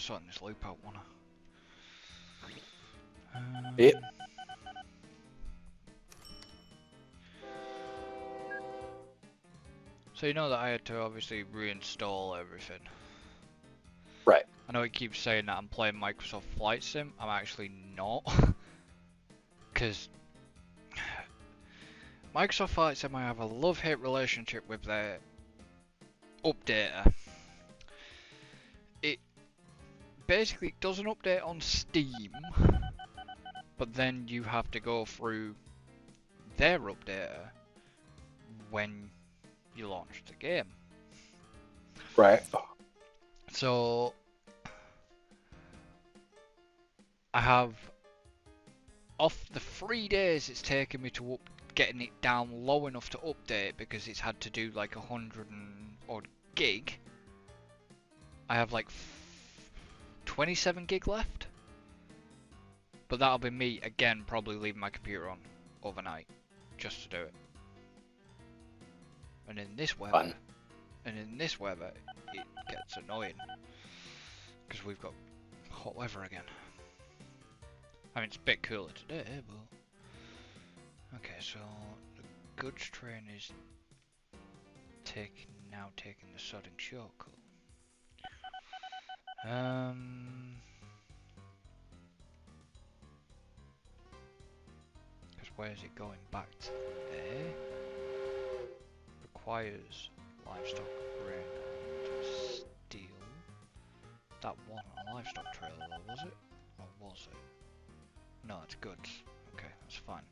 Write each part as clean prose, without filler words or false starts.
sorting this loop out, wanna? Yep. So you know that I had to obviously reinstall everything. Right. I know it keeps saying that I'm playing Microsoft Flight Sim. I'm actually not. Because Microsoft Flight Sim, I have a love-hate relationship with their updater. It basically doesn't update on Steam, but then you have to go through their updater when you launch the game. Right. So I have, off the 3 days it's taken me to getting it down low enough to update, because it's had to do like 100 and odd gig. I have like 27 gig left, but that'll be me again probably leaving my computer on overnight just to do it. And in this weather, it gets annoying because we've got hot weather again. I mean, it's a bit cooler today, but okay. So the goods train is now taking the sodding shortcut. Because where's it going back to? There. Requires livestock, grain, and steel. That wasn't a livestock trailer though, was it? Or was it? No, it's goods. Okay, that's fine.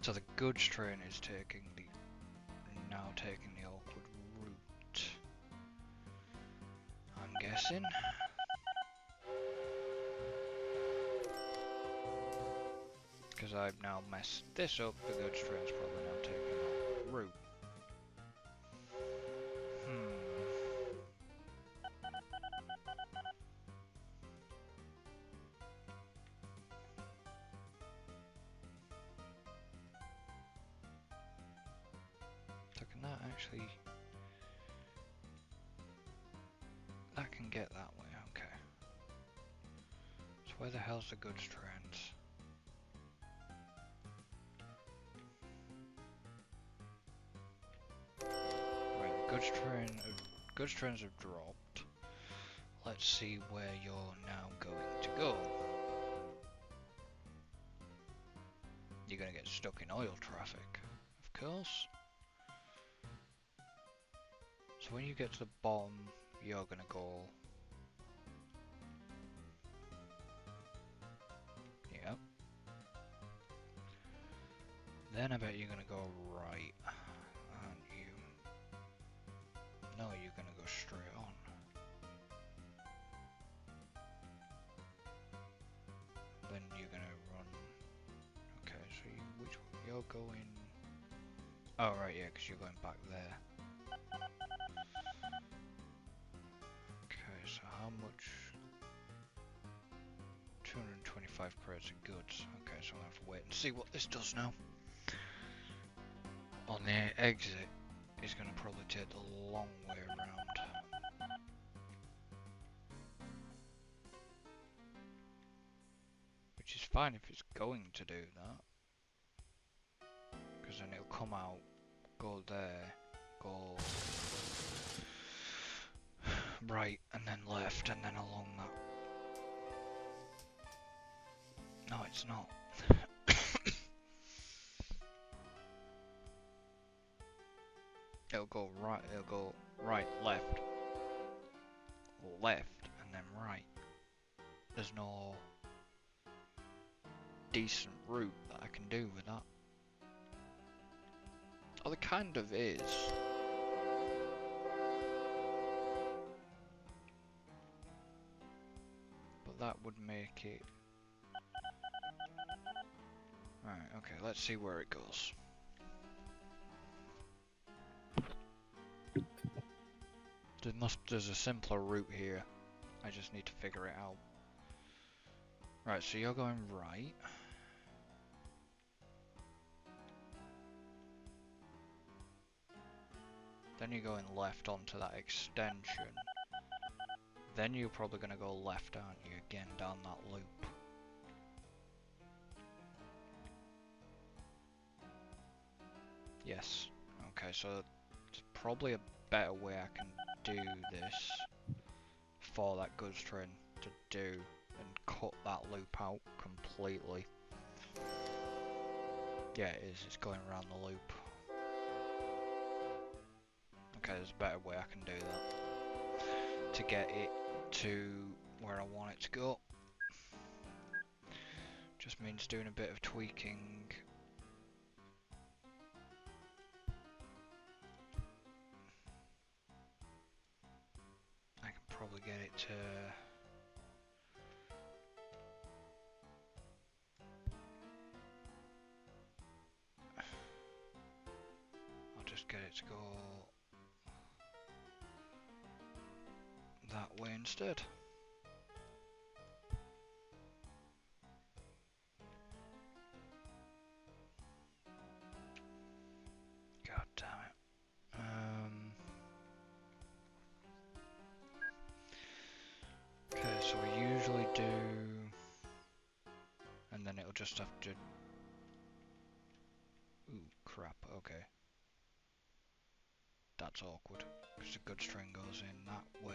So the goods train is now taking the awkward route. I'm guessing. Because I've now messed this up, the goods train's probably now taking the awkward route. So can that actually... That can get that way, okay. So where the hell's the goods trains? Right, the goods trains have dropped. Let's see where you're now going to go. You're gonna get stuck in oil traffic, of course. So when you get to the bottom, you're gonna go... Yep. Then I bet you're gonna go right, aren't you? No, you're gonna go straight on. Then you're gonna run... Okay, so you're going... Oh right, yeah, because you're going back there. Okay, so how much... 225 crates of goods. Okay, so I'll have to wait and see what this does now. On the exit, it's going to probably take the long way around. Which is fine if it's going to do that. Because then it'll come out, go there, go right, and then left, and then along that. No, it's not. It'll go right, left, and then right. There's no decent route that I can do with that. Oh, there kind of is. But that would make it... Right, okay, let's see where it goes. There's a simpler route here. I just need to figure it out. Right, so you're going right. Then you're going left onto that extension. Then you're probably going to go left, aren't you, again down that loop. Yes. Okay, so there's probably a better way I can do this for that goods train to do and cut that loop out completely. Yeah, it is. It's going around the loop. Okay, there's a better way I can do that to get it to where I want it to go. Just means doing a bit of tweaking. I can probably get it to... I'll just get it to go that way instead. God damn it. Okay, so we usually do... And then it'll just have to... Ooh, crap, okay. That's awkward, because the good string goes in that way.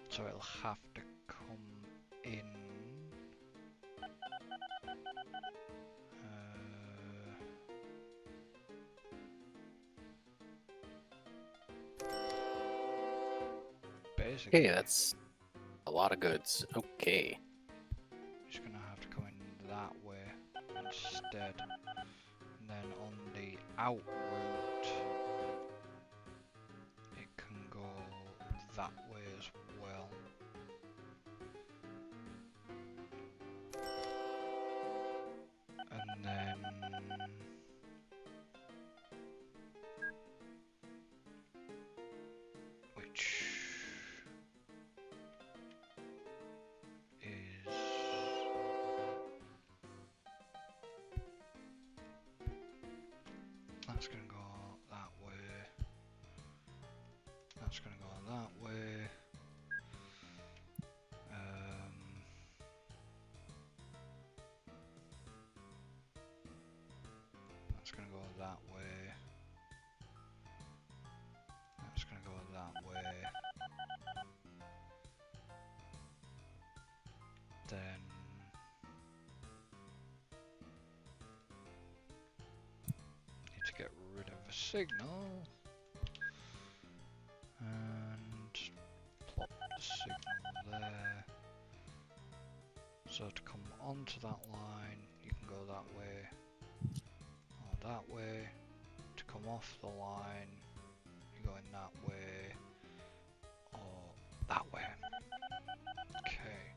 So it'll have to come in. Basically, Okay, that's a lot of goods. Okay. it's gonna have to come in that way instead. And then on the out route, it can go that way as well. And then which is that's gonna go that way. That's gonna go that way. That's gonna go that way. That's gonna go that way. Then need to get rid of a signal and plop the signal there. So to come onto that line, you can go that way or that way. To come off the line, you're going that way or that way. Okay.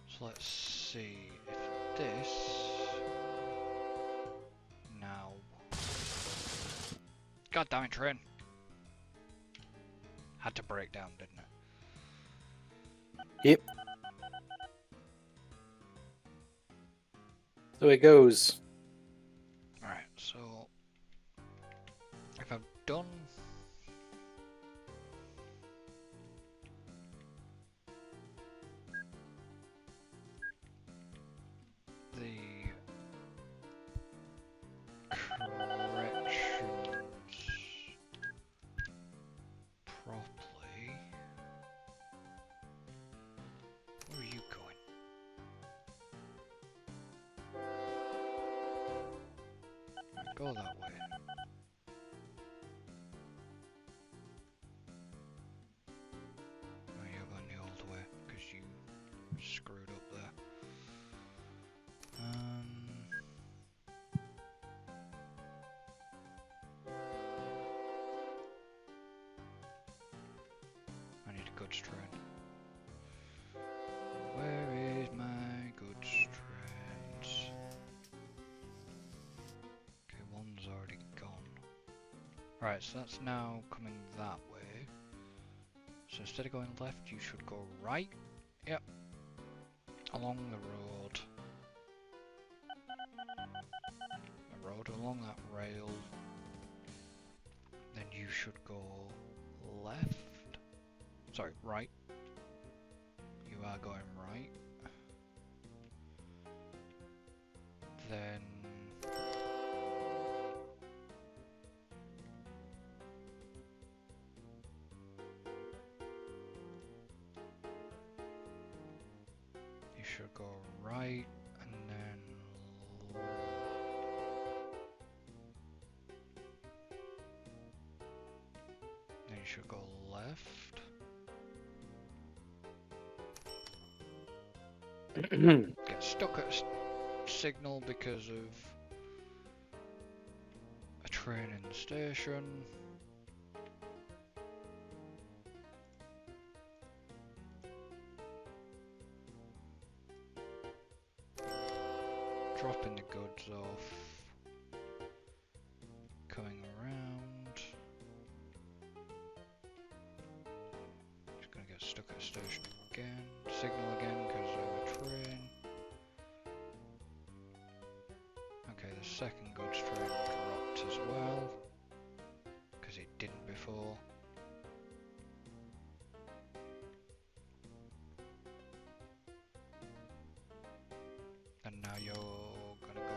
So let's see if this now. God damn it, train! Had to break down, didn't it? Yep. So it goes. Alright, so if I've done the corrections properly, where are you going? Go that way. No, you're going the old way because you screwed up there. I need a goods train. Where is my goods trains? Okay, one's already gone. Right, so that's now coming that way. instead of going left, you should go right. Yep. Along the road. The road along that rail. Then you should go left. Sorry, right. You are going right. Then you should go right, and then you should go left. Get stuck at a signal because of a train in the station. Dropping the goods off. Coming around. Just gonna get stuck at a station again. Signal again because of a train. Okay, the second goods train dropped as well. Because it didn't before. And now you're gonna go...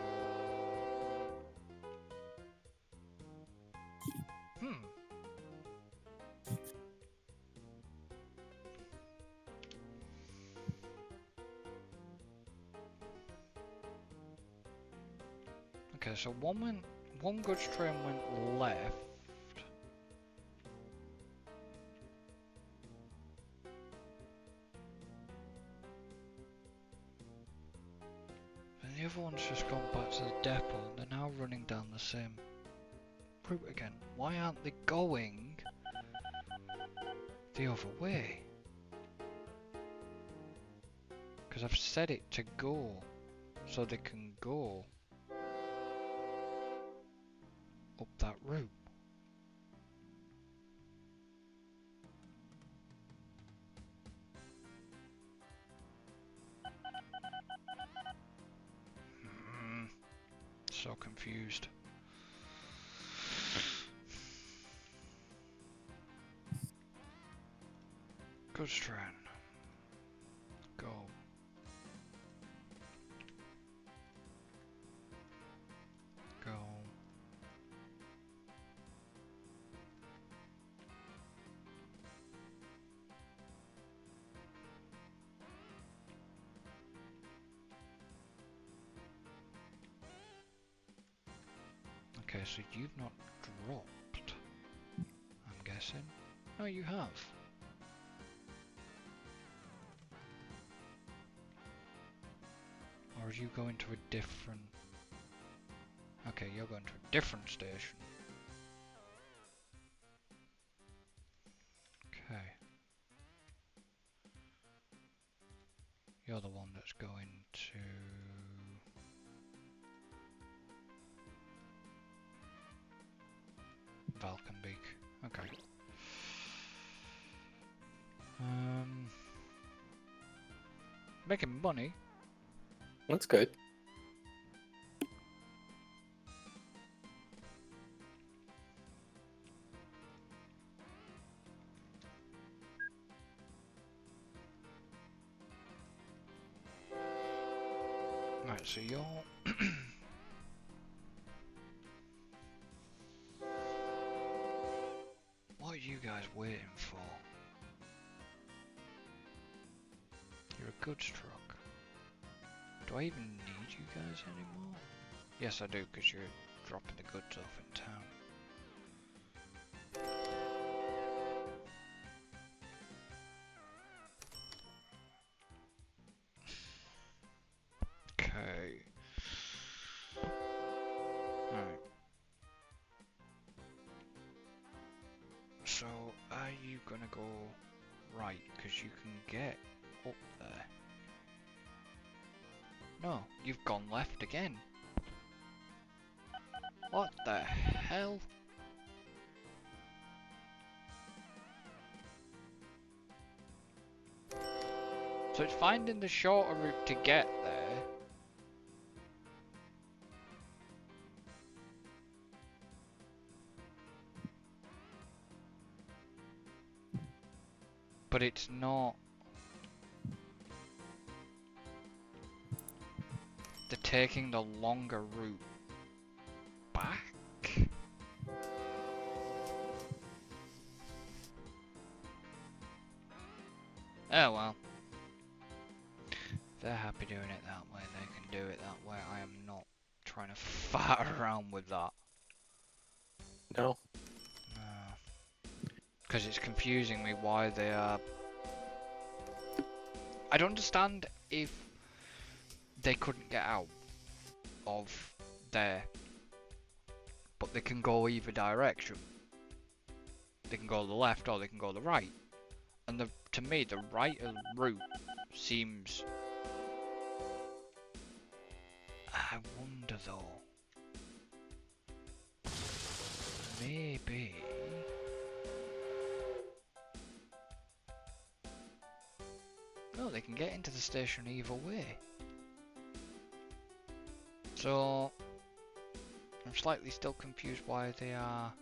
Okay, so one goods train went left. And the other one's just gone back to the depot and they're now running down the same route again. Why aren't they going the other way? Because I've set it to go so they can go up that route. So confused. Goods train. Go. Go. Okay, so you've not dropped, I'm guessing. No, you have. Or are you going to a different... Okay, you're going to a different station. Okay. You're the one that's going to... Valkenbeek. Okay. Making money. That's good. Right, so you're... What are you guys waiting for? You're a goods truck. Do I even need you guys anymore? Yes, I do, because you're dropping the goods off in town. Okay. Alright. So, are you gonna go right? Because you can get up there. No, you've gone left again. What the hell? So it's finding the shorter route to get there. But it's not. They're taking the longer route back? Oh well. If they're happy doing it that way, they can do it that way. I am not trying to fart around with that. No. Because it's confusing me why they are... I'd understand if they couldn't get out of there. But they can go either direction. They can go the left or they can go the right. And to me, the right route seems... I wonder though. Maybe... No, they can get into the station either way. So... I'm slightly still confused why they are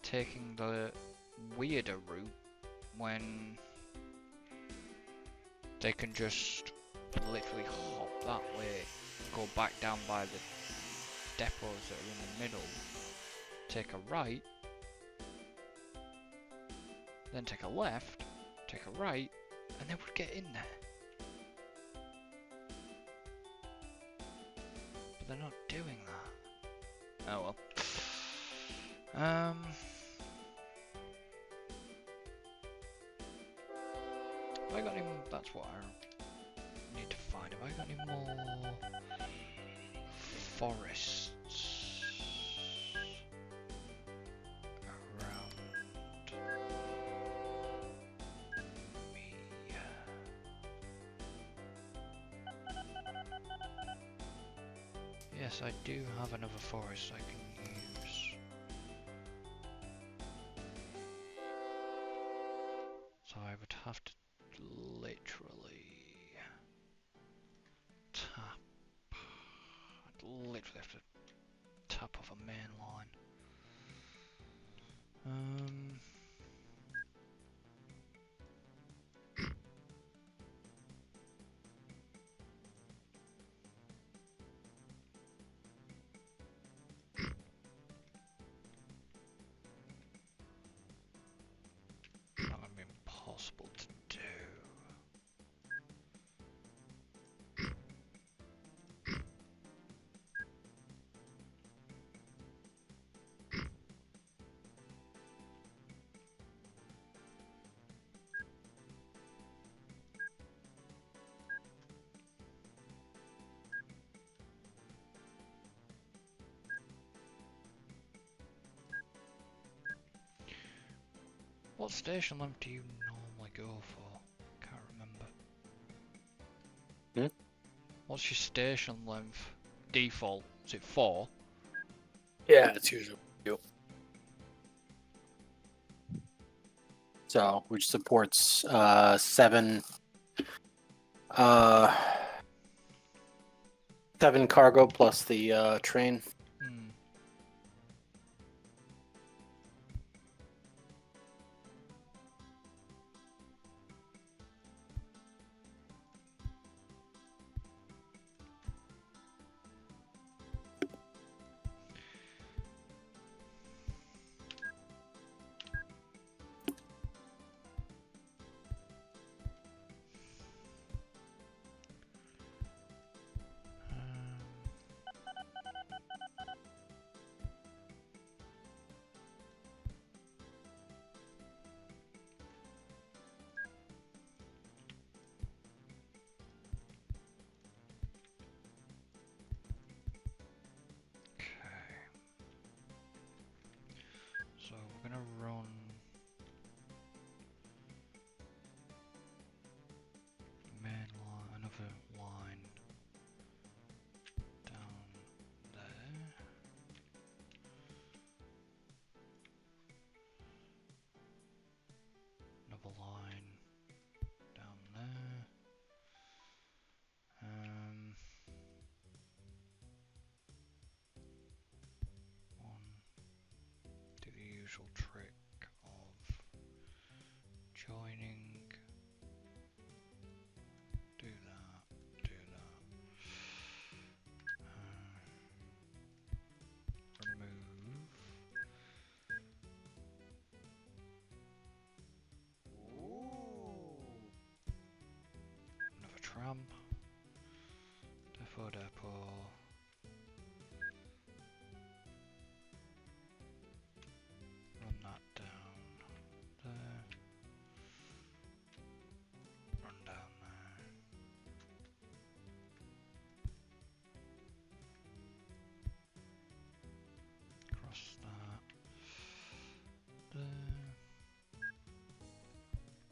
taking the weirder route when they can just literally hop that way, go back down by the depots that are in the middle, take a right, then take a left, take a right, and they would get in there. But they're not doing that. Oh well. Have I got any... That's what I need to find. Have I got any more forests around me? Yes, I do have another forest I can use. So I would have to literally tap. I'd literally have to tap off a main line. Not gonna be impossible to do. What station length do you normally go for? Can't remember. Hmm? What's your station length? Default? Is it 4? Yeah, it's usually you. So, which supports 7 7 cargo plus the train. Hmm. Okay. So we're gonna run main line, another line down there. Another line down there. depot. Run that down there. Run down there. Cross that. There.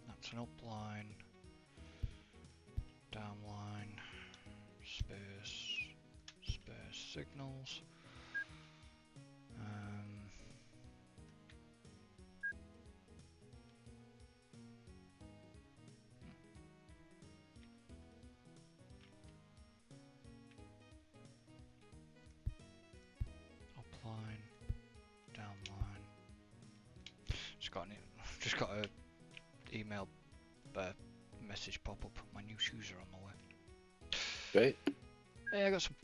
That's an upline. Downline. Space. Space signals. Upline. Downline. Just got a email message pop up. My new shoes are on the way. Great. Hey, I got some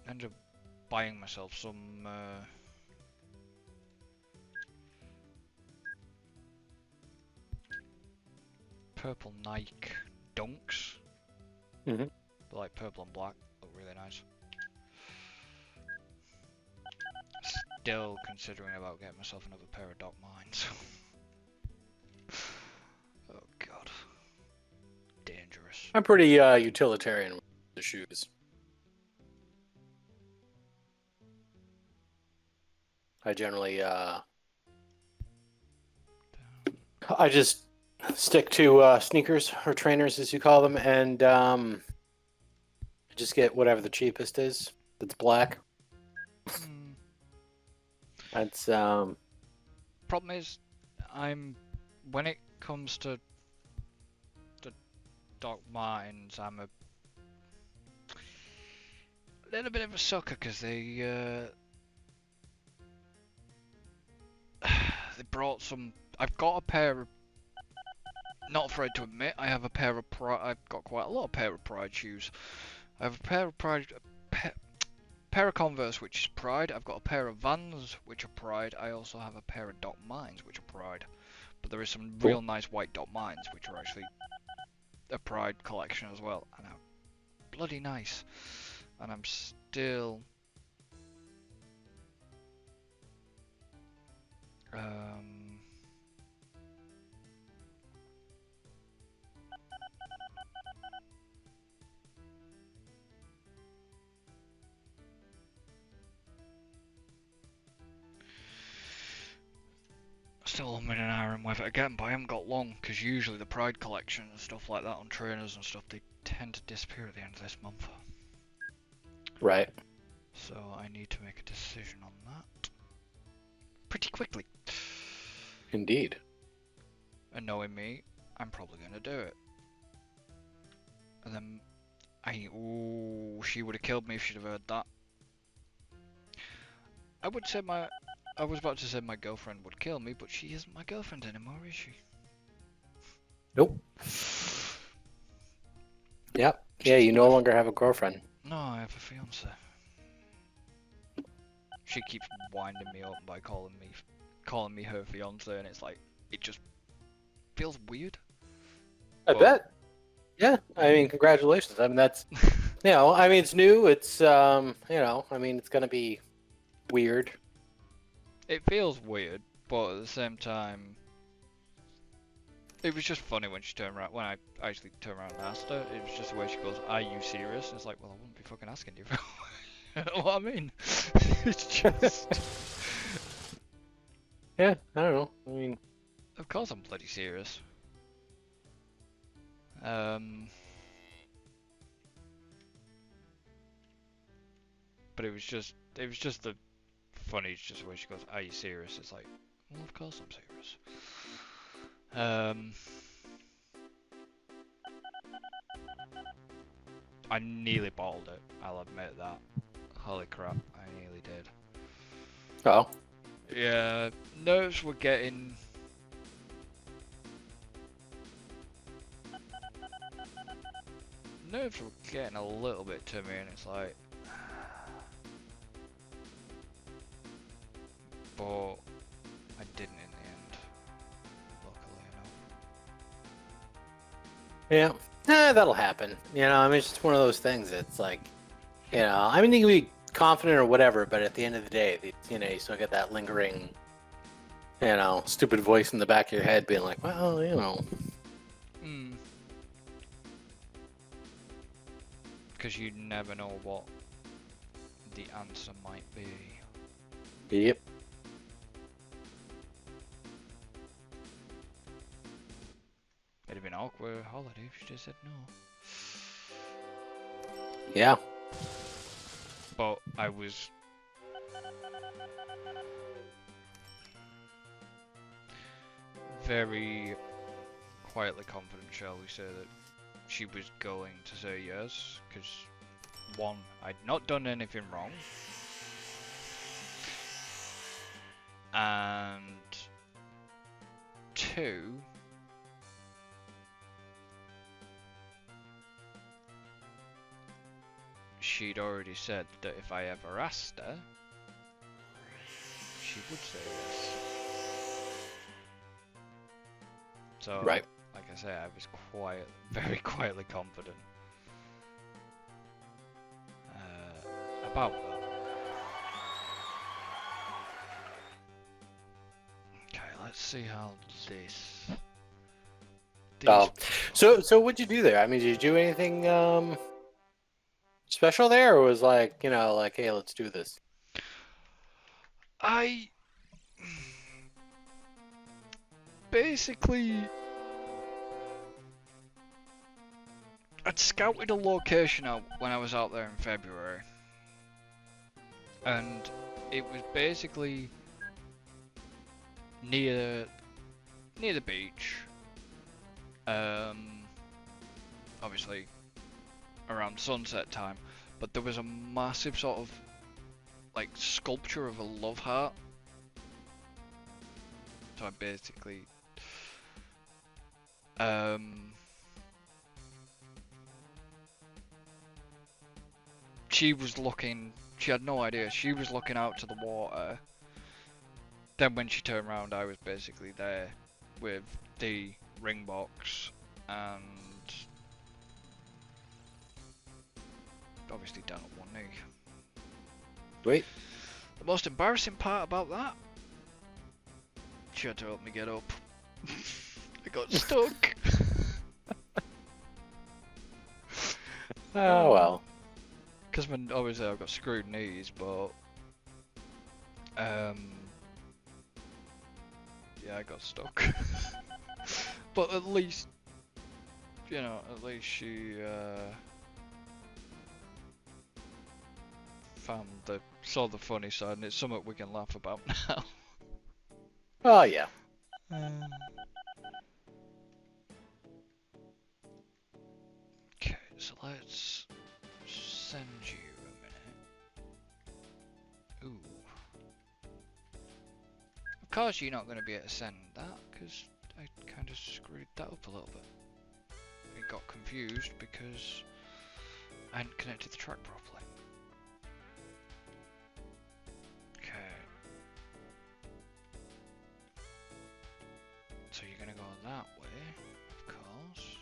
ended up buying myself some purple Nike Dunks. Mhm. They're like purple and black. Look really nice. Still considering about getting myself another pair of Doc Mines. Oh god. Dangerous. I'm pretty utilitarian with the shoes. I generally I just stick to sneakers or trainers as you call them, and just get whatever the cheapest is. That's black. That's Problem is, when it comes to the Doc Mines, I'm a little bit of a sucker because they they brought some. I've got a pair of. Not afraid to admit, I have a pair of Pride. I've got quite a lot of pair of Pride shoes. I have a pair of Pride, pair of Converse, which is Pride. I've got a pair of Vans, which are Pride. I also have a pair of Doc Mines, which are Pride. But there is some real nice white Doc Mines, which are actually a Pride collection as well, and are bloody nice. And I'm still still umming and ahhing with it again, but I haven't got long, because usually the Pride collection and stuff like that on trainers and stuff, they tend to disappear at the end of this month. right. So I need to make a decision on that pretty quickly. Indeed. And knowing me, I'm probably going to do it. And then, she would have killed me if she'd have heard that. I was about to say my girlfriend would kill me, but she isn't my girlfriend anymore, is she? Nope. Yep. Yeah, you no longer have a girlfriend. No, I have a fiance. She keeps winding me up by calling me her fiance, and it's like, it just feels weird. I bet. Yeah, I mean, congratulations. I mean, that's, I mean, it's new. It's, I mean, it's gonna be weird. It feels weird, but at the same time, it was just funny when she turned around. When I actually turned around and asked her, it was just the way she goes, "Are you serious?" And it's like, well, I wouldn't be fucking asking you. You know what I mean? It's just. Yeah, I don't know. I mean, Of course I'm bloody serious. But it was just the funny, just the way she goes, "Are you serious?" It's like, well, of course I'm serious. I nearly bottled it. I'll admit that. Holy crap, I nearly did. oh, Yeah, nerves were getting. Nerves were getting a little bit to me, and it's like. But I didn't in the end, luckily enough. Yeah. That'll happen. I mean, it's just one of those things. It's like, I mean, you can be confident or whatever, but at the end of the day, you still get that lingering, stupid voice in the back of your head being like, well. Hmm. Because you never know what the answer might be. Yep. It'd have been awkward holiday if she just said no. Yeah. But I was very quietly confident, shall we say, that she was going to say yes, because one, I'd not done anything wrong, and two, she'd already said that if I ever asked her, she would say yes. So, Right. like I say, I was very quietly confident about that. Okay, let's see how this. Oh, so what'd you do there? I mean, did you do anything special there, or was like, like, hey, let's do this? I basically I'd scouted a location out when I was out there in February, and it was basically near the beach. Obviously around sunset time, but there was a massive sort of like sculpture of a love heart. So I basically she had no idea, she was looking out to the water. Then when she turned around, I was basically there with the ring box and obviously down on one knee. Wait. The most embarrassing part about that, she had to help me get up. I got stuck. Oh well. Because obviously I've got screwed knees, but yeah, I got stuck. But at least, she saw the funny side, and it's something we can laugh about now. Oh yeah. Okay, so let's send you a minute. Ooh. Of course you're not going to be able to send that, because I kind of screwed that up a little bit. It got confused because I hadn't connected the track properly. Okay. So you're going to go that way, of course.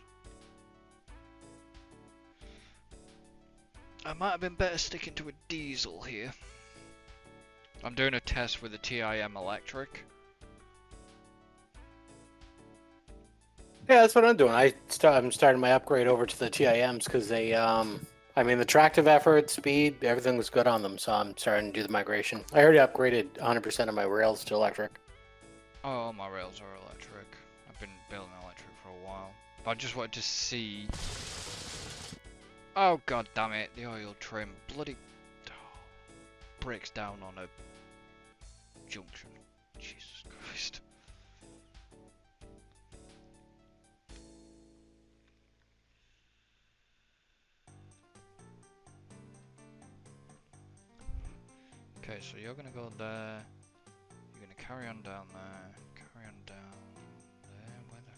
I might have been better sticking to a diesel here. I'm doing a test with a TIM electric. Yeah, that's what I'm doing. I'm starting my upgrade over to the TIMs because they, I mean, the tractive effort, speed, everything was good on them. So I'm starting to do the migration. I already upgraded 100% of my rails to electric. Oh, my rails are electric. I've been building electric for a while. But I just wanted to see. Oh god damn it! The oil trim bloody breaks down on a junction. Jesus Christ. Okay, so you're gonna go there. You're gonna carry on down there. Carry on down there. Where the?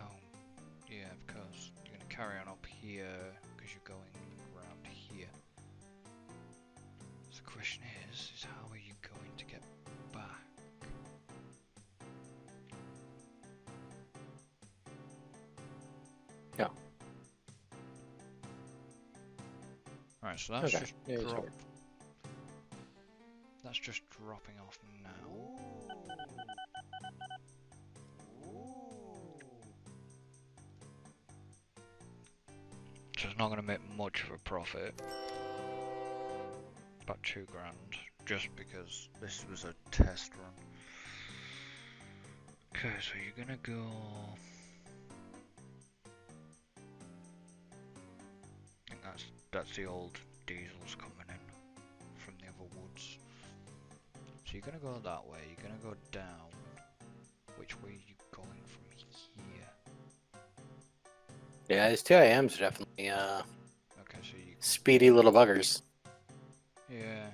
Oh, yeah, of course. You're gonna carry on up here because you're going around here. So the question is how are you going to get back? Yeah. Right, so that's Okay. just Yeah, he's drop. over. That's just dropping off now. So it's not going to make much of a profit. About $2 grand, just because this was a test run. Okay, so you're gonna go. I think that's the old diesels coming in from the other woods. So you're gonna go that way. You're gonna go down. Which way are you going from here? Yeah, his TIMs are definitely Okay, so you. speedy little buggers. Yeah.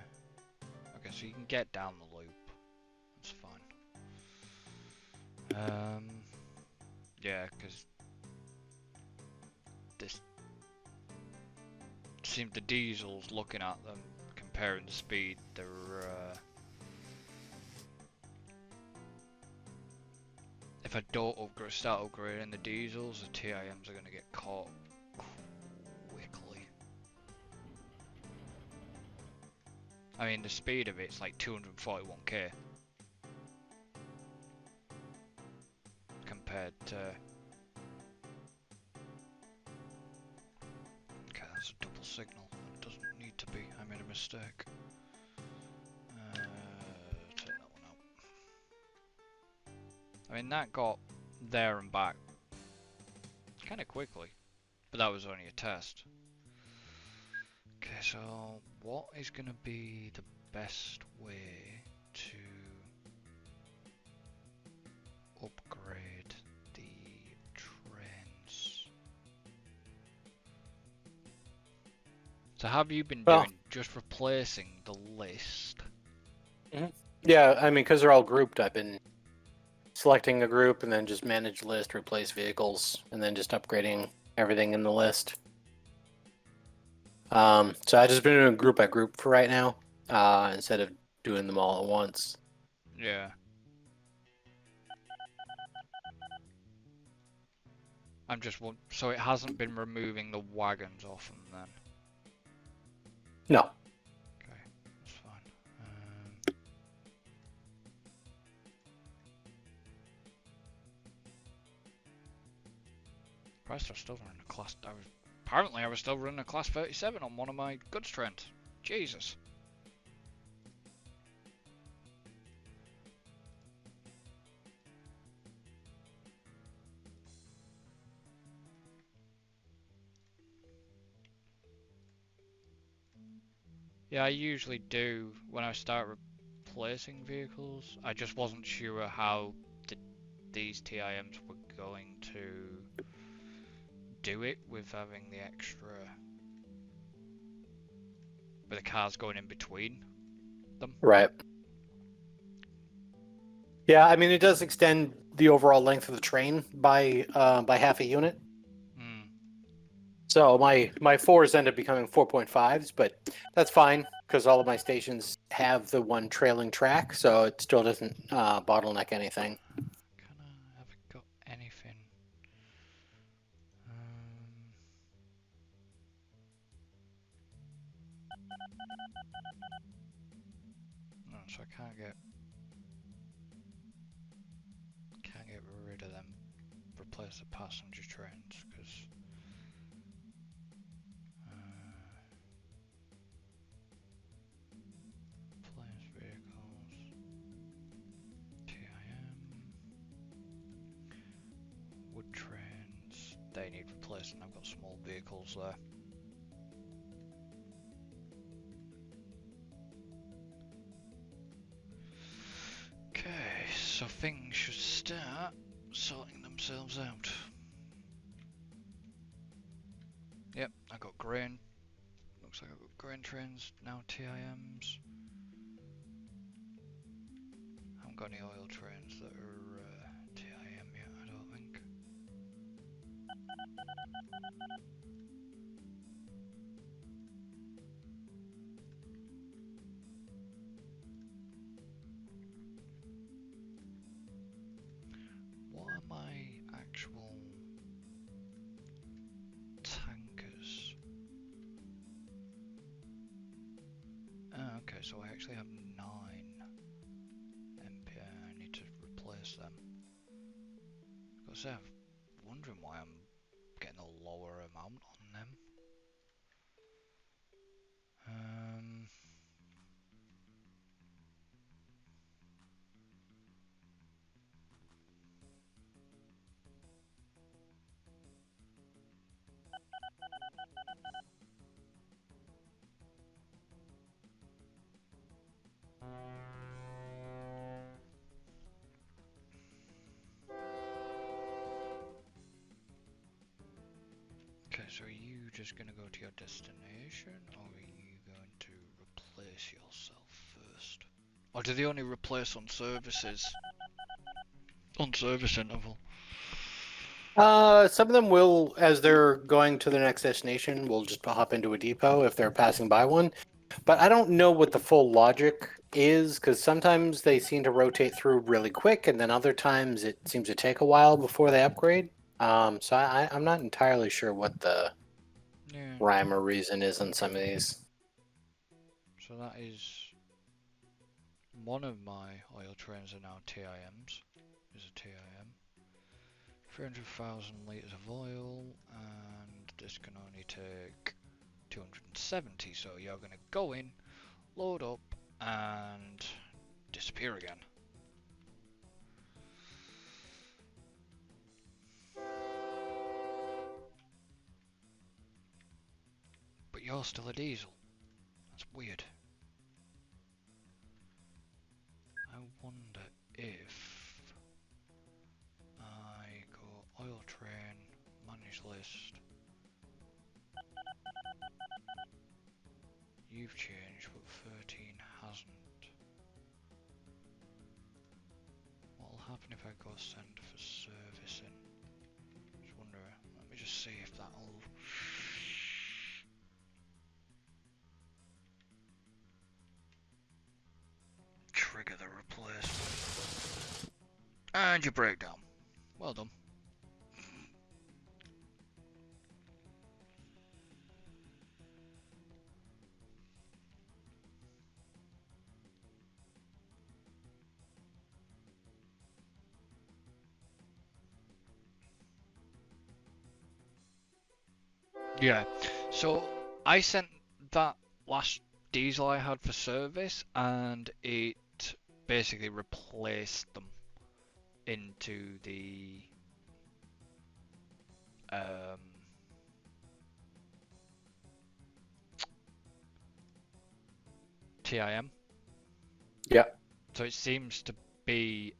Okay, so you can get down the loop. That's fine. Yeah, because this seemed the diesels looking at them, comparing the speed. They're if I don't start upgrading the diesels, the TIMs are going to get caught quickly. I mean, the speed of it's like 241k compared to. Okay, that's a double signal. It doesn't need to be. I made a mistake. Take that one out. I mean, that got there and back kind of quickly, but that was only a test. Okay, so what is going to be the best way to upgrade the trains? So have you been Well, doing just replacing the list? yeah, I mean, because they're all grouped, I've been selecting a group and then just manage list, replace vehicles, and then just upgrading everything in the list. So I just been doing group by group for right now, instead of doing them all at once. Yeah. So it hasn't been removing the wagons off them then? No. Okay, that's fine. Christ, I was still running a class. Apparently I was still running a class 37 on one of my goods trains. Jesus. Yeah, I usually do when I start replacing vehicles. I just wasn't sure how these TIMs were going to do it with having the extra, with the cars going in between them. Right. Yeah, I mean, it does extend the overall length of the train by half a unit. Hmm. So my fours end up becoming 4.5s, but that's fine because all of my stations have the one trailing track, so it still doesn't bottleneck anything. Have I got anything? Um, no, so I can't get rid of them. Replace the passenger trains because replace vehicles. TIM. Wood trains. They need replacing. I've got small vehicles there. Okay, so things should start sorting themselves out. Yep, I got grain. Looks like I've got grain trains, now TIMs. I haven't got any oil trains that are TIM yet, I don't think. What are my actual so I actually have 9 MPI. I need to replace them. Because I'm wondering why I'm getting a lower amount on them. Um, okay, so are you just going to go to your destination, or are you going to replace yourself first? Or do they only replace on services? On service interval? Some of them will, as they're going to the next destination, will just hop into a depot if they're passing by one. But I don't know what the full logic is, because sometimes they seem to rotate through really quick, and then other times it seems to take a while before they upgrade. So I'm not entirely sure what the Yeah. rhyme or reason is on some of these. So that is one of my oil trains are now TIMs. Is a TIM. 300,000 litres of oil, and this can only take 270. So you're going to go in, load up, and disappear again. But you're still a diesel. That's weird. I wonder if I go oil train, manage list. You've changed, but 13 hasn't. What'll happen if I go send for servicing? Just wonder. Let me just see if that'll trigger the replacement. And your breakdown. Well done. Yeah. So I sent that last diesel I had for service, and it basically replaced them into the um, TIM. Yeah. So it seems to be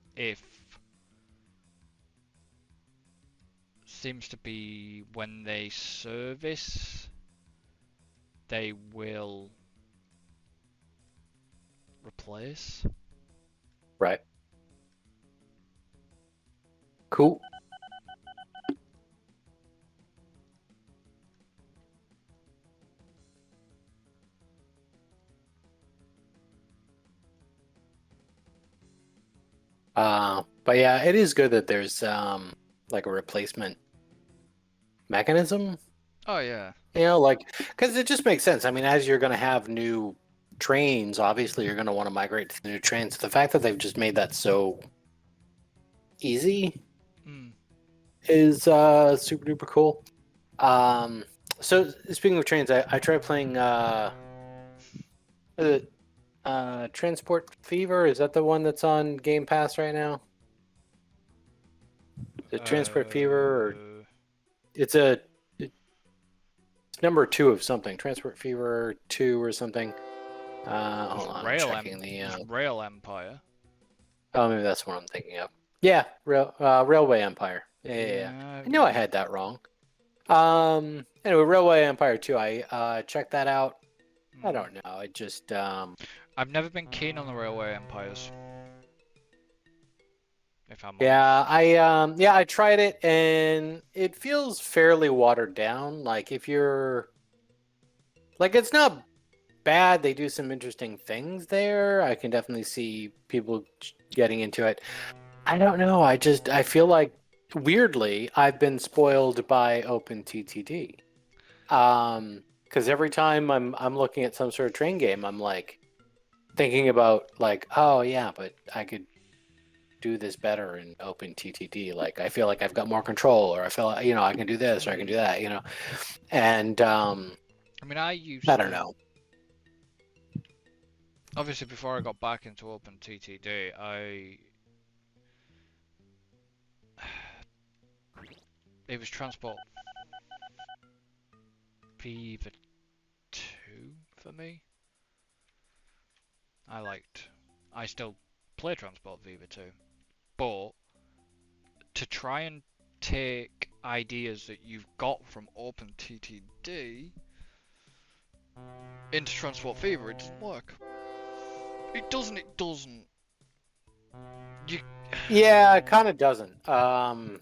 when they service, they will replace. Right. Cool. But yeah, it is good that there's like a replacement mechanism. Oh yeah. You know, like because it just makes sense. I mean, as you're going to have new trains, obviously you're going to want to migrate to the new trains. The fact that they've just made that so easy Mm. is super duper cool. So speaking of trains, I tried playing Transport Fever. Is that the one that's on Game Pass right now? The Transport Fever, or Uh, it's number 2 of something. Transport Fever 2 or something. Hold on, I'm checking the. Rail Empire. Oh, maybe that's what I'm thinking of. Yeah, Railway Empire. Yeah. Yeah. I knew I had that wrong. Anyway, Railway Empire 2. I checked that out. I don't know. I just I've never been keen on the Railway Empires, if I'm yeah, honest. I tried it and it feels fairly watered down. Like if you're like it's not bad. They do some interesting things there. I can definitely see people getting into it. I don't know. I feel like weirdly I've been spoiled by OpenTTD. Because every time I'm looking at some sort of train game, I'm like, thinking about like, oh yeah, but I could do this better in OpenTTD. Like I feel like I've got more control, or I feel like, I can do this or I can do that. And I mean, I I used don't to know. obviously before I got back into OpenTTD, it was Transport Fever 2 for me. I still play Transport Fever 2, but to try and take ideas that you've got from OpenTTD into Transport Fever, it doesn't work. It doesn't. It doesn't. You. Yeah, it kind of doesn't. Because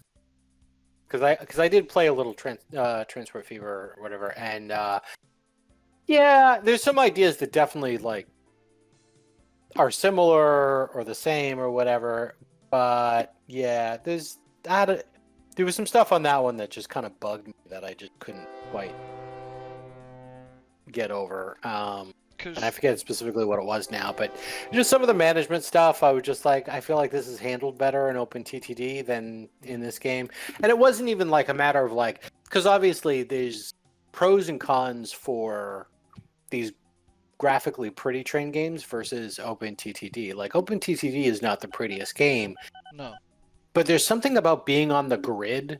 I did play a little Transport Fever or whatever, and yeah, there's some ideas that definitely like are similar or the same or whatever. But yeah, there was some stuff on that one that just kind of bugged me that I just couldn't quite get over. And I Because forget specifically what it was now, but just some of the management stuff, I was just like, I feel like this is handled better in OpenTTD than in this game. And it wasn't even like a matter of like, because obviously there's pros and cons for these graphically pretty train games versus OpenTTD. Like OpenTTD is not the prettiest game, no. but there's something about being on the grid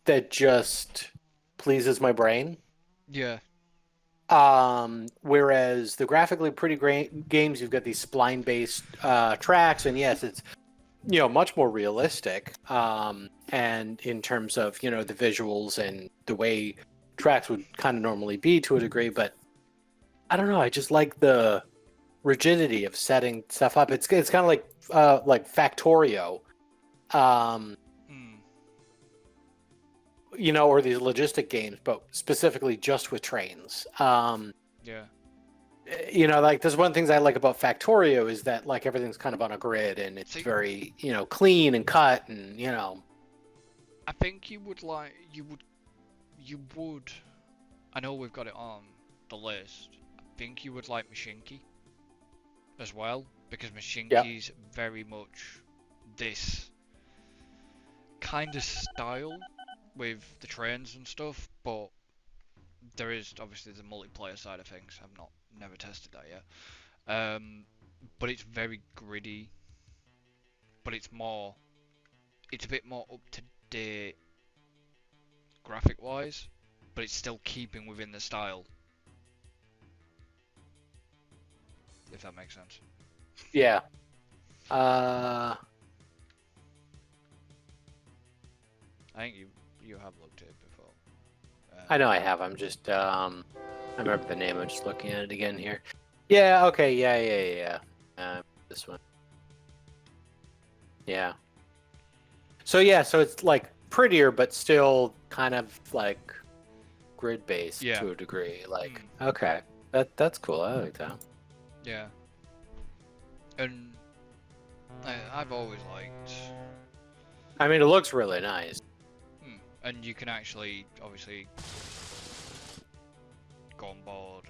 that just pleases my brain. Yeah. Whereas the graphically pretty great games, you've got these spline-based tracks, and yes, it's much more realistic. And in terms of the visuals and the way tracks would kind of normally be to a degree, but I don't know. I just like the rigidity of setting stuff up. It's kind of like Factorio, um, Mm. or these logistic games, but specifically just with trains. Yeah. Like there's one of the things I like about Factorio is that like everything's kind of on a grid and it's See, very, clean and cut and I think you would. I know we've got it on the list. I think you would like Mashinki as well because yeah. Mashinki's very much this kind of style with the trains and stuff, but there is obviously the multiplayer side of things. I've never tested that yet. But it's very gritty, but it's a bit more up to date graphic wise, but it's still keeping within the style, if that makes sense. Yeah. Uh I think you have looked at it before. I know I have. I'm just I remember the name. I'm just looking at it again here. Yeah, okay. Yeah. This one. Yeah. So it's like prettier but still kind of like grid based Yeah. to a degree. Like, Mm, okay. That's cool. I like that. yeah. And I've always liked. I mean, it looks really nice. And you can actually obviously go on board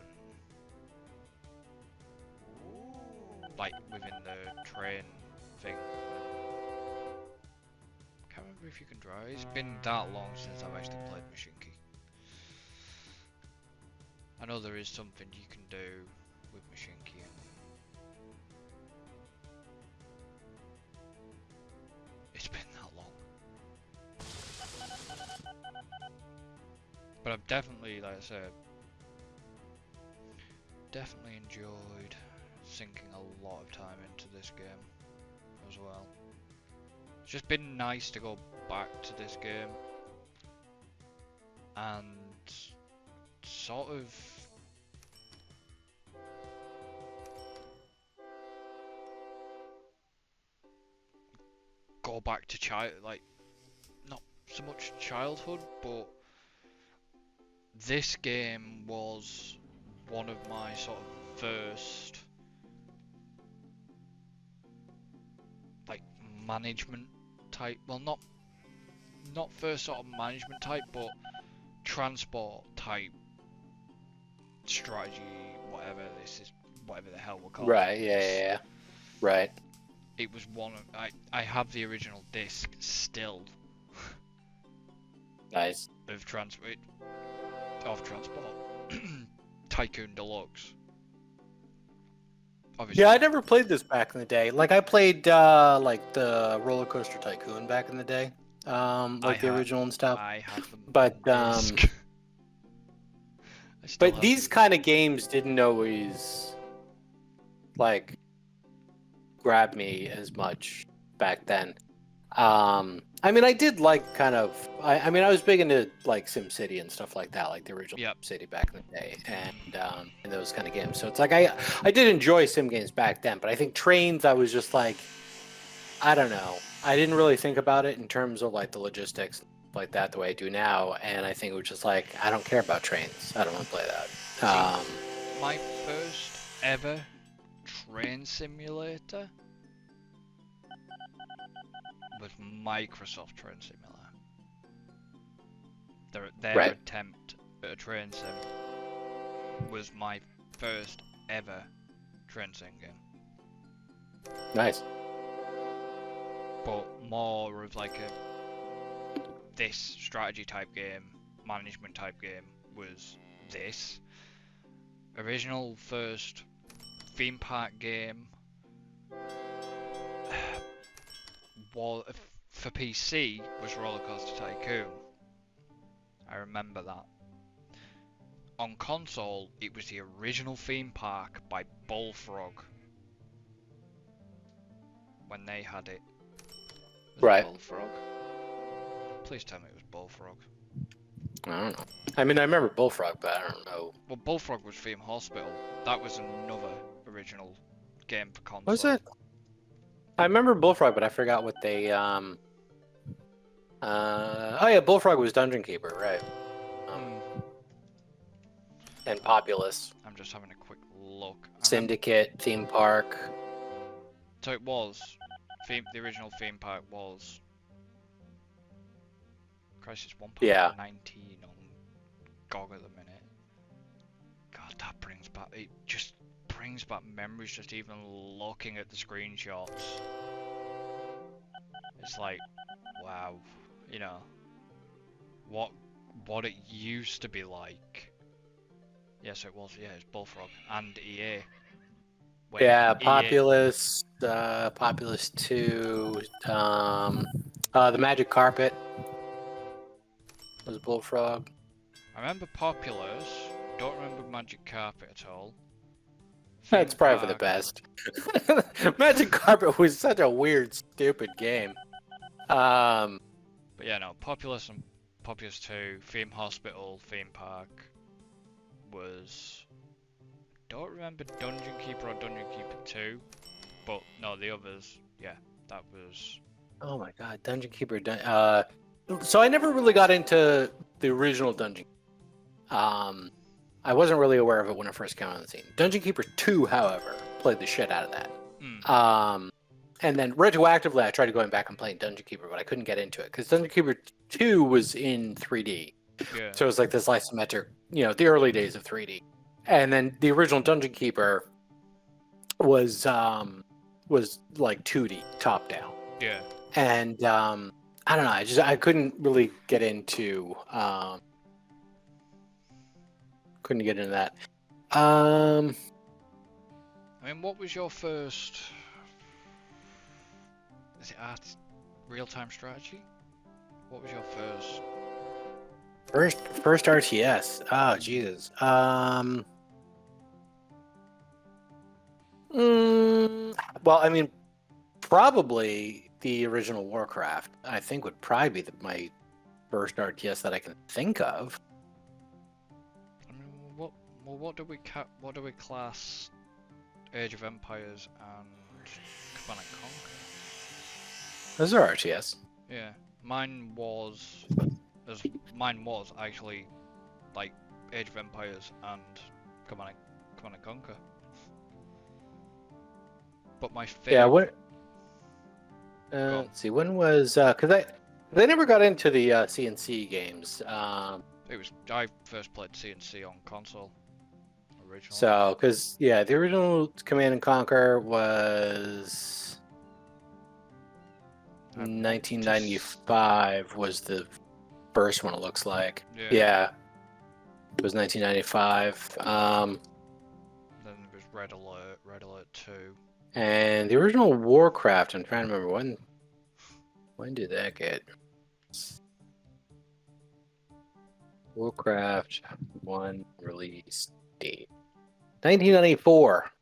and like within the train thing. Can't remember if you can drive. It's been that long since I've actually played Mashinki. I know there is something you can do with Mashinki, and it's been that long. But I've definitely, like I said, definitely enjoyed sinking a lot of time into this game as well. It's just been nice to go back to this game and sort of go back to not so much childhood, but this game was one of my sort of first like management type, well, not first sort of management type, but transport type strategy, whatever this is, whatever the hell we're called. Right. Yeah. Right. It was one of I have the original disc still Nice. of Transport Tycoon Deluxe. Obviously. Yeah, I never played this back in the day. Like I played like the Roller Coaster Tycoon back in the day, like the original and stuff. I have them But on disc. I still but have these kind of games didn't always like grab me as much back then. I mean, I did like kind of. I mean, I was big into like SimCity and stuff like that, like the original City back in the day, and those kind of games. So it's like I did enjoy sim games back then, but I think trains, I was just like, I don't know. I didn't really think about it in terms of like the logistics like that the way I do now, and I think it was just like I don't care about trains. I don't want to play that. My first ever train simulator was Microsoft Train Simulator. Their attempt at a train sim was my first ever train sim game. Nice. But more of like this strategy type game, management type game was this. Original first theme park game for PC was Roller Coaster Tycoon. I remember that. On console, it was the original theme park by Bullfrog. When they had it. Was it Bullfrog? Please tell me it was Bullfrog. I don't know. I mean, I remember Bullfrog, but I don't know. Well, Bullfrog was Theme Hospital. That was another original game for console. Was it? I remember Bullfrog, but I forgot what they. Oh yeah, Bullfrog was Dungeon Keeper, right? And Populous. I'm just having a quick look. Syndicate, Theme Park. So it was. The original theme park was. Crisis 1.19 on GOG at the minute. God, that brings back. It just brings back memories just even looking at the screenshots. It's like, wow, you know, what it used to be like. Yes, it was. Yeah, it's Bullfrog and EA. Yeah, Populous, Populous 2, the Magic Carpet was Bullfrog. I remember Populous. Don't remember Magic Carpet at all. That's probably for the best. Magic Carpet was such a weird, stupid game. But yeah, no, Populous and Populous 2, Theme Hospital, Theme Park was. Don't remember Dungeon Keeper or Dungeon Keeper 2, but no, the others, yeah, that was. Oh my god, Dungeon Keeper. So I never really got into the original Dungeon. I wasn't really aware of it when it first came on the scene. Dungeon Keeper 2, however, played the shit out of that. And then retroactively, I tried going back and playing Dungeon Keeper, but I couldn't get into it because Dungeon Keeper 2 was in 3D. Yeah. So it was like this isometric, you know, the early days of 3D. And then the original Dungeon Keeper was like 2D, top down. Yeah. And I don't know, I couldn't really get into that. I mean, what was your first? Is it real-time strategy? What was your first? First RTS. Oh Jesus. Well, I mean, probably the original Warcraft. I think would probably be my first RTS that I can think of. I mean, what do we class Age of Empires and Command and Conquer? Those are RTS. Yeah, mine was actually like Age of Empires and Command and Conquer. But my favorite. Yeah. What? Let's see. When was? Because I never got into the CNC games. I first played CNC on console original. So, because yeah, the original Command and Conquer was 1995 was the first one. It looks like. Yeah, it was 1995. Then there was Red Alert 2. And the original Warcraft. I'm trying to remember when. When did that get? Warcraft 1 release date 1994. Oh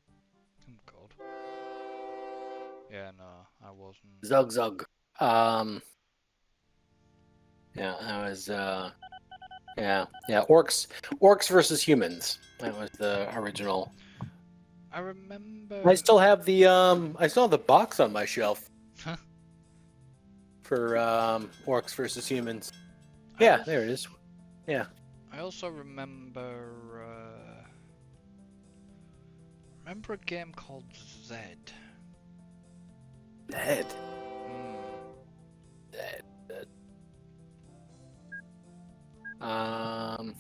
God. Yeah, no, I wasn't. Zug Zug. Yeah, that was yeah. Orcs versus humans. That was the original. I remember. I still have the box on my shelf for Orcs versus humans. Yeah, there it is. Yeah. I also remember a game called Zed. Dead. Mm. Dead. Um.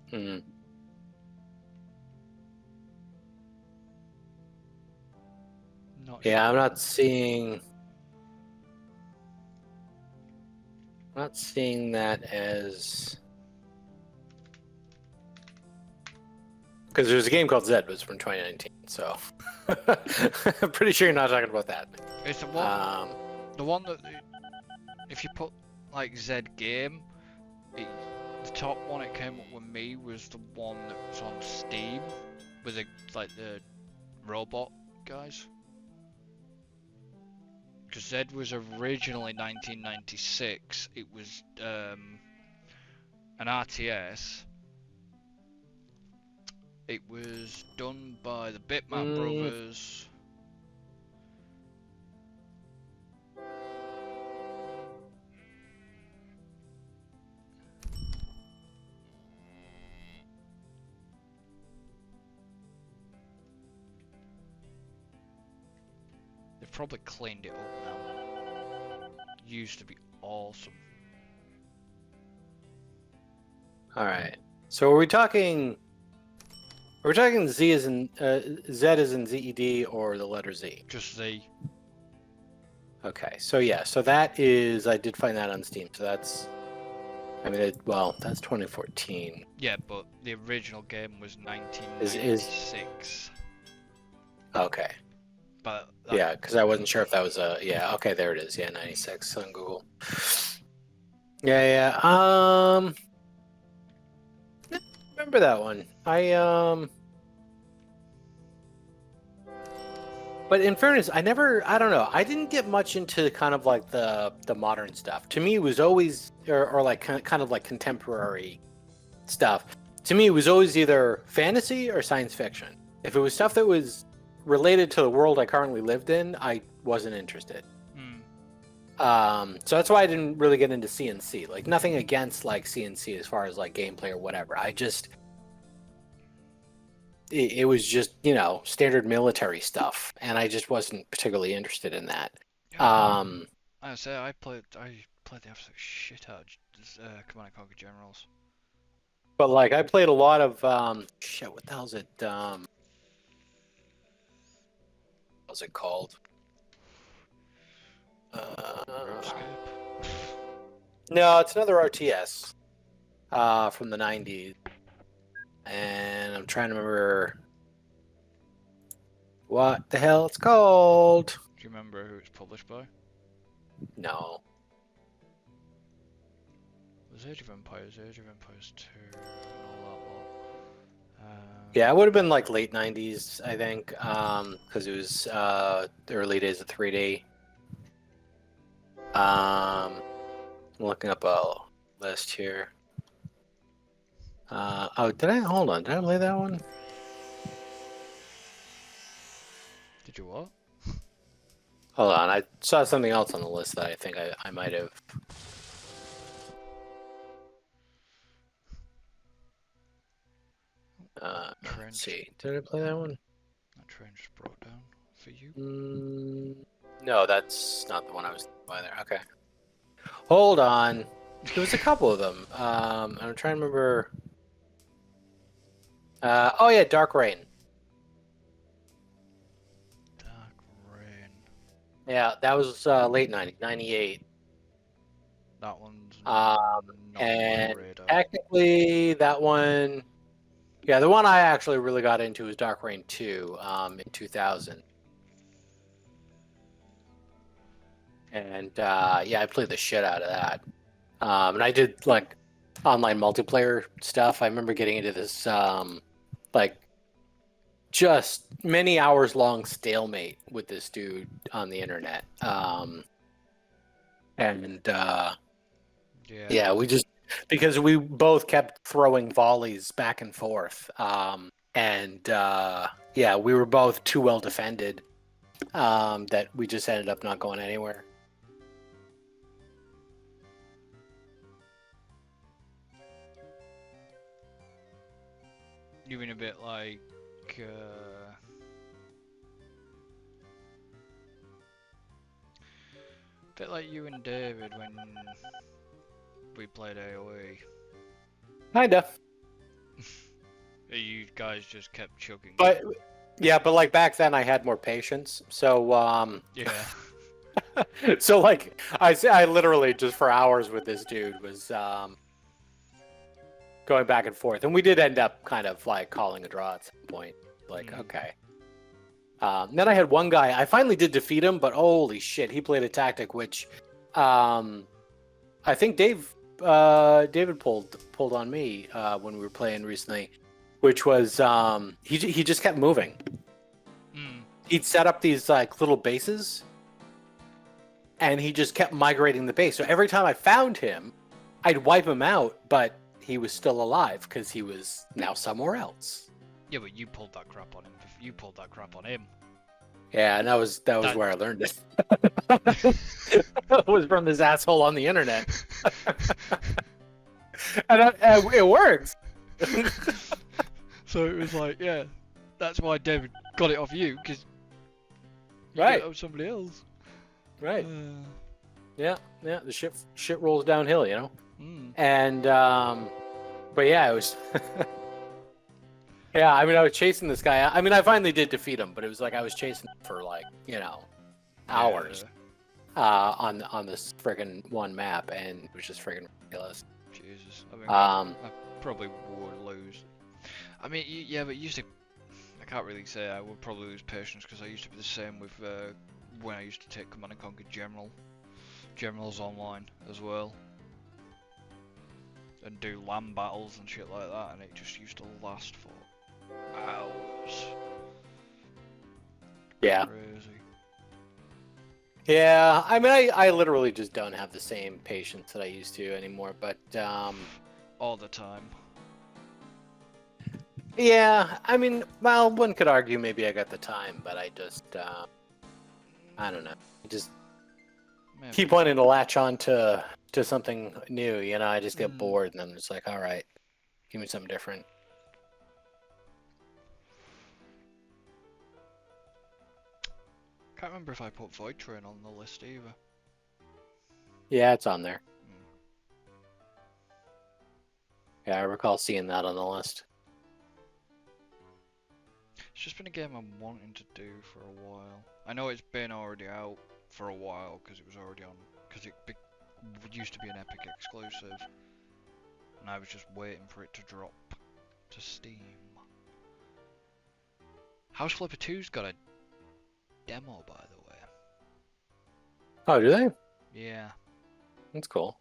Hmm. Not Yeah, sure. I'm not seeing that as because there's a game called Zed, but it's from 2019. So I'm pretty sure you're not talking about that. It's the one that if you put like Zed game, the top one it came up with me was the one that was on Steam with the robot guys. Because Zed was originally 1996. It was an RTS. It was done by the Bitmap brothers. They've probably cleaned it up now. Used to be awesome. All right. So are we talking? Are we talking Z as in Z as in ZED or the letter Z? Just Z. Okay. So yeah. So that is. I did find that on Steam. So that's. I mean, that's 2014. Yeah, but the original game was 1996. Okay. But yeah, because I wasn't sure if that was a Okay, there it is. Yeah, 96 on Google. Yeah. Remember that one? But in fairness, I don't know. I didn't get much into kind of like the modern stuff. To me, it was always or like kind of like contemporary stuff. To me, it was always either fantasy or science fiction. If it was stuff that was related to the world I currently lived in, I wasn't interested. So that's why I didn't really get into CNC. Like nothing against like CNC as far as like gameplay or whatever. It was just standard military stuff, and I just wasn't particularly interested in that. I say I played the absolute shit out of Command and Conquer Generals. But like I played a lot of shit. What the hell is it? What's it called? No, it's another RTS from the 90s. And I'm trying to remember what the hell it's called. Do you remember who it's published by? No. It was Age of Empires 2, and all that lot. Yeah, it would have been like late 90s, I think, because it was the early days of 3D. I'm looking up a list here. Hold on, did I play that one? Did you what? Hold on, I saw something else on the list that I think I might have. Let's Train, see. Did I play that one? that train just brought down for you. No, that's not the one I was by there. Okay. Hold on. There was a couple of them. I'm trying to remember. Oh yeah, Dark Rain. Dark Rain. Yeah, that was late 90s, 98. That one's Um, not on my and radar. technically, that one, yeah, the one I actually really got into was Dark Rain 2 in 2000. And yeah, I played the shit out of that. And I did like online multiplayer stuff. I remember getting into this like just many hours long stalemate with this dude on the internet. And Yeah. yeah, we just because we both kept throwing volleys back and forth. And yeah, we were both too well defended that we just ended up not going anywhere. You mean a bit like you and David when we played AoE. Kinda. You guys just kept chugging. But yeah, but like back then I had more patience. So Yeah. so like I literally just for hours with this dude was going back and forth, and we did end up kind of like calling a draw at some point. Like okay. Then I had one guy. I finally did defeat him, but holy shit, he played a tactic which I think David pulled on me when we were playing recently, which was he just kept moving. He'd set up these like little bases, and he just kept migrating the base. So every time I found him, I'd wipe him out, but he was still alive because he was now somewhere else. Yeah, but you pulled that crap on him. You pulled that crap on him. Yeah, and that was where I learned it. It was from this asshole on the internet. And it works. So it was like, yeah, that's why David got it off you, because you Right. got it off somebody else. Right. Yeah. The shit rolls downhill, you know. And but yeah, it was. Yeah, I mean, I was chasing this guy. I mean, I finally did defeat him, but it was like I was chasing him for like hours on this friggin' one map, and it was just friggin' ridiculous. Jesus, I mean, I probably would lose. I mean, yeah, but used to. I can't really say I would probably lose patience because I used to be the same with when I used to take Command and Conquer Generals online as well, and do land battles and shit like that, and it just used to last for hours. Yeah. Crazy. Yeah, I mean, I literally just don't have the same patience that I used to anymore, but all the time. Yeah, I mean, well, one could argue maybe I got the time, but I just, I don't know, just Maybe. keep wanting to latch on to something new, you know, I just get bored, and I'm just like, all right, give me something different. Can't remember if I put Void Train on the list either. Yeah, it's on there. Yeah, I recall seeing that on the list. It's just been a game I'm wanting to do for a while. I know it's been already out for a while because it was already on, because it used to be an Epic exclusive, and I was just waiting for it to drop to Steam. House Flipper 2's got a demo, by the way. Oh, do they? Yeah. That's cool.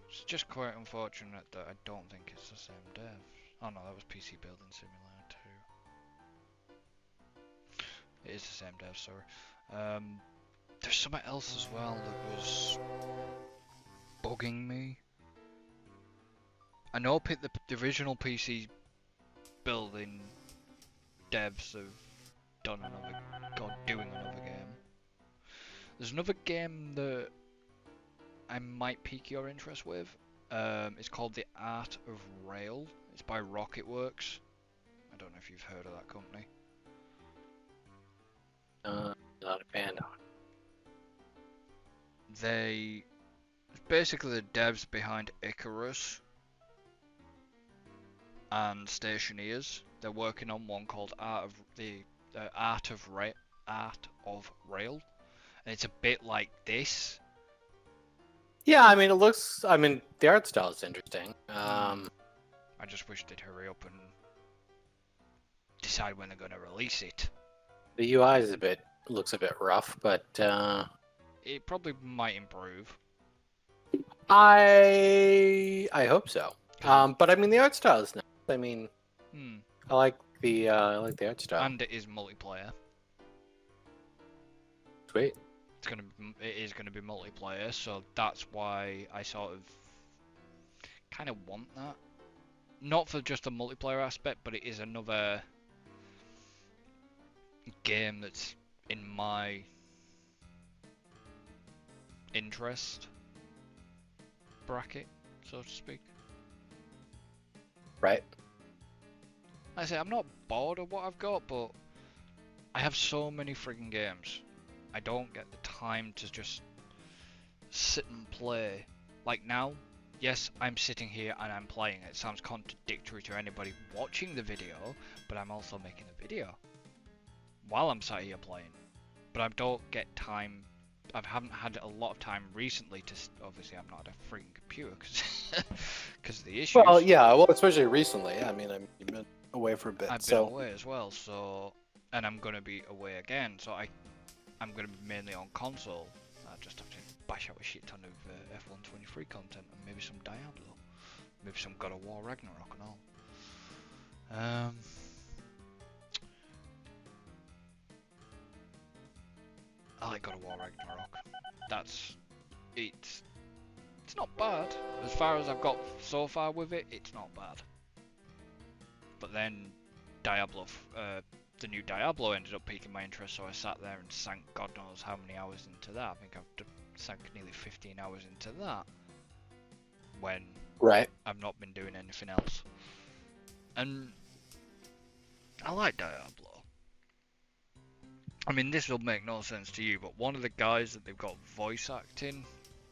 It's just quite unfortunate that I don't think it's the same dev. Oh no, that was PC Building Simulator 2. It is the same dev, sorry. There's something else as well that was bugging me. I know the original PC Building devs have doing another game. There's another game that I might pique your interest with. It's called The Art of Rail. It's by Rocketworks. I don't know if you've heard of that company. Not a fan. They basically the devs behind Icarus and Stationeers. They're working on one called Art of Rail, and it's a bit like this. Yeah, I mean, it looks. I mean, the art style is interesting. I just wish they'd hurry up and decide when they're going to release it. The UI is looks a bit rough, but It probably might improve. I hope so. But I mean, the art style is nice. I mean, I like the art style. And it is multiplayer. Sweet. It is gonna be multiplayer, so that's why I sort of kind of want that. Not for just the multiplayer aspect, but it is another game that's in my interest bracket, so to speak. Right. Like I say, I'm not bored of what I've got, but I have so many frigging games. I don't get the time to just sit and play. Like now, yes, I'm sitting here and I'm playing. It sounds contradictory to anybody watching the video, but I'm also making a video while I'm sat here playing. But I don't get time. I haven't had a lot of time recently to. Obviously, I'm not at a freaking computer because of the issues. Well, yeah. Well, especially recently. I mean, you've been away for a bit. I've been away as well, so and I'm gonna be away again. So I'm gonna be mainly on console. I just have to bash out a shit ton of F123 content and maybe some Diablo, maybe some God of War Ragnarok and all. I like God of War Ragnarok. It's not bad. As far as I've got so far with it, it's not bad. But then Diablo, the new Diablo ended up piquing my interest, so I sat there and sank God knows how many hours into that. I think I've sank nearly 15 hours into that when I've not been doing anything else. And I like Diablo. I mean, this will make no sense to you, but one of the guys that they've got voice acting,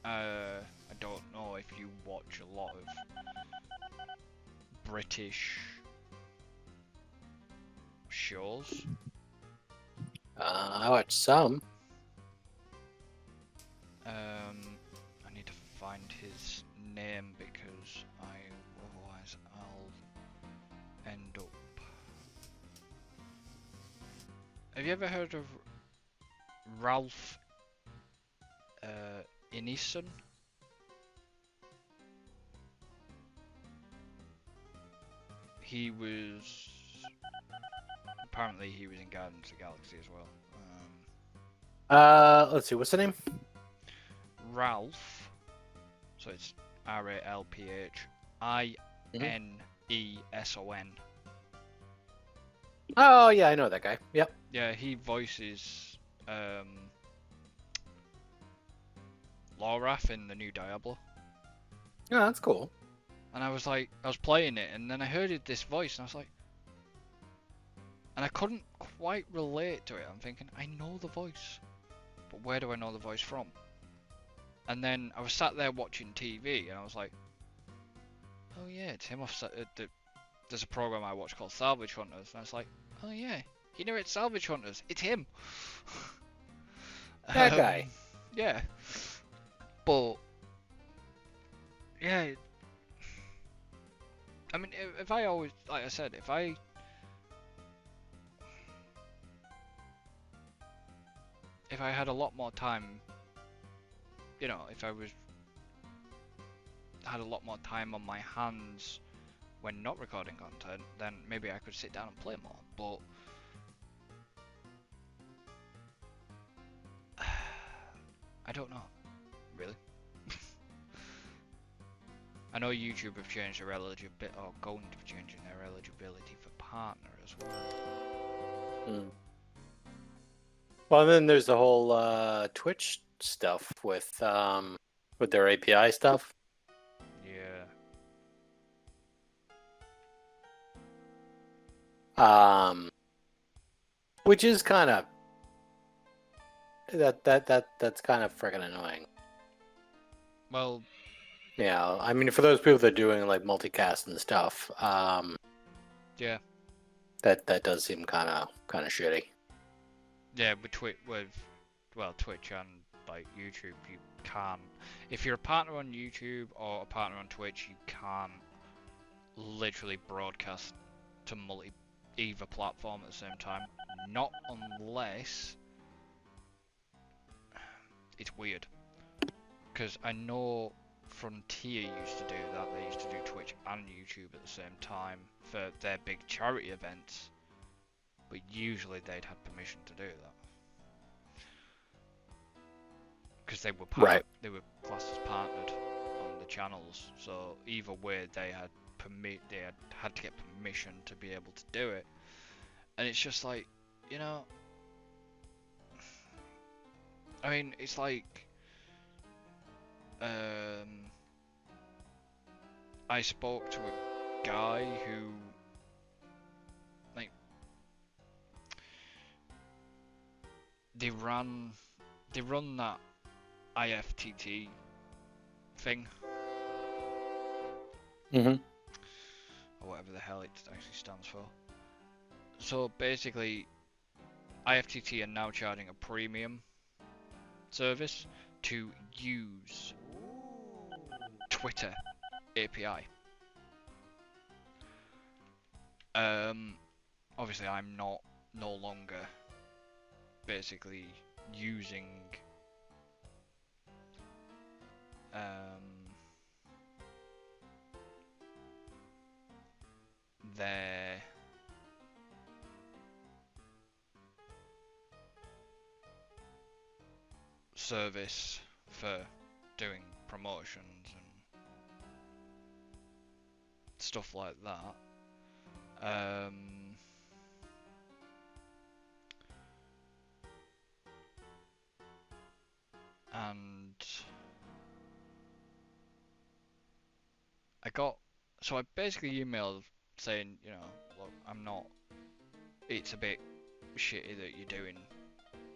I don't know if you watch a lot of British shows. I watch some. I need to find his name because otherwise I'll end up. Have you ever heard of Ralph Ineson? He was apparently he was in Guardians of the Galaxy as well. Let's see. What's the name? Ralph. So it's RALPHINESON. Oh yeah, I know that guy. Yep. Yeah, he voices Lorath in the new Diablo. Oh, that's cool. And I was playing it, and then I heard this voice, and I was like, and I couldn't quite relate to it. I'm thinking, I know the voice, but where do I know the voice from? And then I was sat there watching TV, and I was like, oh yeah, it's him off. There's a program I watch called Salvage Hunters, and I was like, oh yeah, you know it's Salvage Hunters, it's him. That guy. Yeah. But yeah, I mean, if I always, like I said, if I had a lot more time, you know, if I had a lot more time on my hands when not recording content, then maybe I could sit down and play more. But I don't know, really. I know YouTube have changed their eligibility, or going to be changing their eligibility for partner as well. Well, and then there's the whole Twitch stuff with their API stuff. Yeah. Which is kind of that's kind of freaking annoying. Well, Yeah, I mean, for those people that are doing like multicast and stuff, yeah. that does seem kind of shitty. Yeah, with Twitch and like YouTube, you can't. If you're a partner on YouTube or a partner on Twitch, you can't literally broadcast to either platform at the same time. Not unless it's weird. Because I know Frontier used to do that. They used to do Twitch and YouTube at the same time for their big charity events. But usually they'd had permission to do that. Because they were they were classed as partnered on the channels, so either way they had had to get permission to be able to do it, and it's just like, you know, I mean, it's like, I spoke to a guy who, like, they run that IFTT thing, Mm-hmm. or whatever the hell it actually stands for. So basically, IFTT are now charging a premium service to use Twitter API. Obviously, I'm no longer basically using their service for doing promotions and stuff like that. And I basically emailed saying, you know, look, it's a bit shitty that you're doing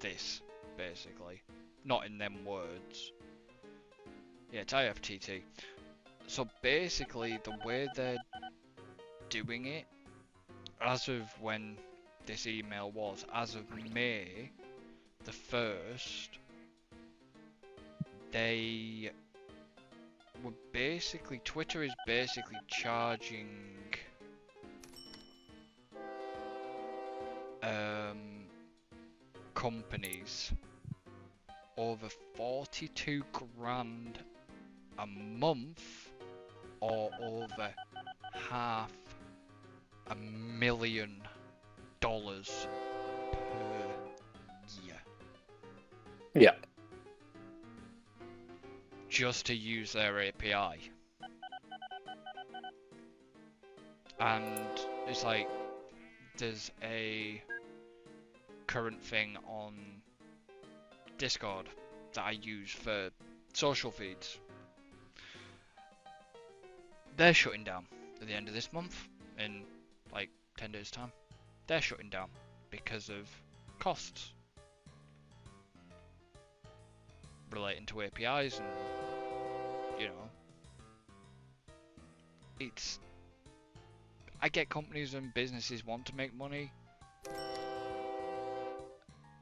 this, basically. Not in them words. Yeah, it's IFTT. So basically, the way they're doing it, as of when this email was, as of May the 1st, they were basically, Twitter is basically charging companies over 42 grand a month, or over $500,000 per year, Yeah. just to use their API. And it's like, there's a current thing on Discord that I use for social feeds. They're shutting down at the end of this month, in like 10 days time. They're shutting down because of costs relating to APIs, and you know, I get companies and businesses want to make money,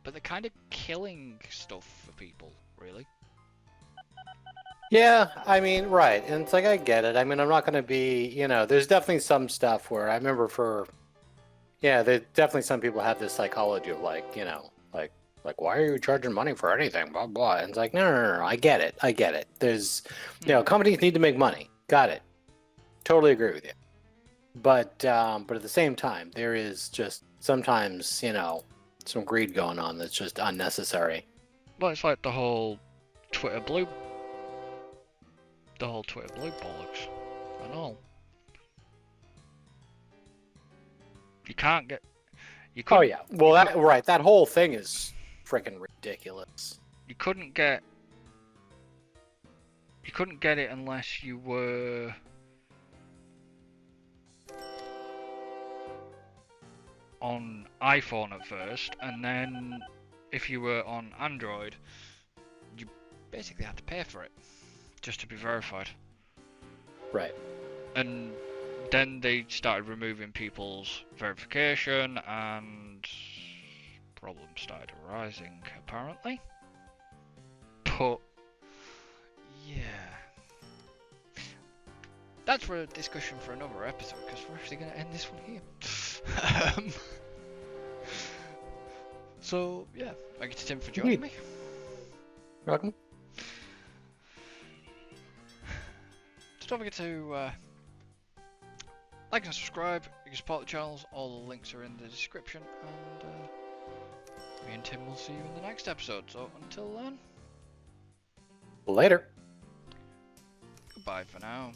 but they're kind of killing stuff for people, really. Yeah, I mean, right. And it's like, I get it. I mean, I'm not going to be, there's definitely some stuff where I remember there's definitely some people have this psychology of like, like, why are you charging money for anything? Blah, blah. And it's like, no. I get it. There's, companies need to make money. Got it. Totally agree with you. But at the same time, there is just sometimes, some greed going on that's just unnecessary. Well, it's like the whole Twitter Blue bollocks and all. You can't get. You Oh couldn't. yeah. Well, that whole thing is freaking ridiculous. You couldn't get. You couldn't get it unless you were on iPhone at first, and then if you were on Android, you basically had to pay for it just to be verified. Right. And then they started removing people's verification, and problems started arising, apparently. But yeah, that's for a discussion for another episode, because we're actually going to end this one here. So yeah, thank you to Tim for joining me. You're welcome. So don't forget to like and subscribe. You can support the channels. All the links are in the description. And me and Tim will see you in the next episode. So until then, Later. goodbye for now.